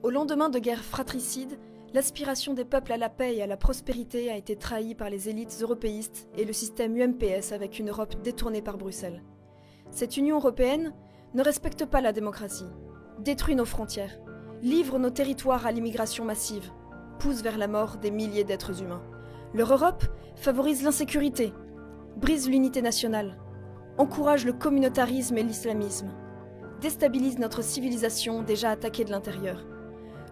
Au lendemain de guerres fratricides, l'aspiration des peuples à la paix et à la prospérité a été trahie par les élites européistes et le système UMPS avec une Europe détournée par Bruxelles. Cette Union européenne ne respecte pas la démocratie, détruit nos frontières, livre nos territoires à l'immigration massive, pousse vers la mort des milliers d'êtres humains. Leur Europe favorise l'insécurité, brise l'unité nationale, encourage le communautarisme et l'islamisme, déstabilise notre civilisation déjà attaquée de l'intérieur.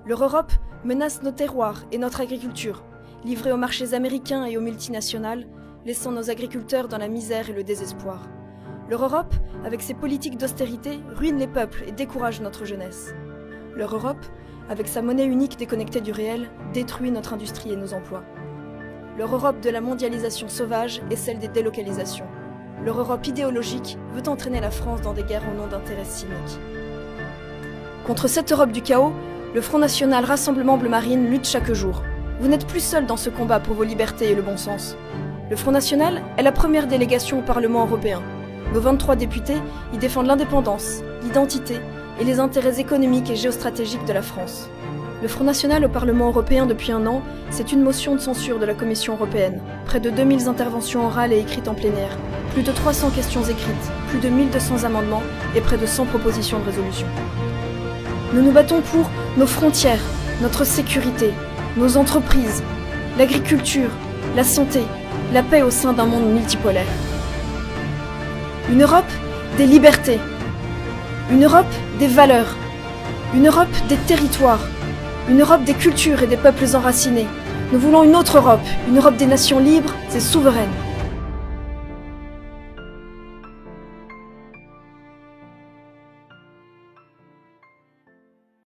Leur Europe menace nos terroirs et notre agriculture, livrée aux marchés américains et aux multinationales, laissant nos agriculteurs dans la misère et le désespoir. Leur Europe, avec ses politiques d'austérité, ruine les peuples et décourage notre jeunesse. Leur Europe, avec sa monnaie unique déconnectée du réel, détruit notre industrie et nos emplois. Leur Europe de la mondialisation sauvage est celle des délocalisations. Leur Europe idéologique veut entraîner la France dans des guerres au nom d'intérêts cyniques. Contre cette Europe du chaos, le Front National Rassemblement Bleu Marine lutte chaque jour. Vous n'êtes plus seul dans ce combat pour vos libertés et le bon sens. Le Front National est la première délégation au Parlement européen. Nos 23 députés y défendent l'indépendance, l'identité et les intérêts économiques et géostratégiques de la France. Le Front National au Parlement européen depuis un an, c'est une motion de censure de la Commission européenne. Près de 2000 interventions orales et écrites en plénière, plus de 300 questions écrites, plus de 1200 amendements et près de 100 propositions de résolution. Nous nous battons pour nos frontières, notre sécurité, nos entreprises, l'agriculture, la santé, la paix au sein d'un monde multipolaire. Une Europe des libertés, une Europe des valeurs, une Europe des territoires, une Europe des cultures et des peuples enracinés. Nous voulons une autre Europe, une Europe des nations libres et souveraines.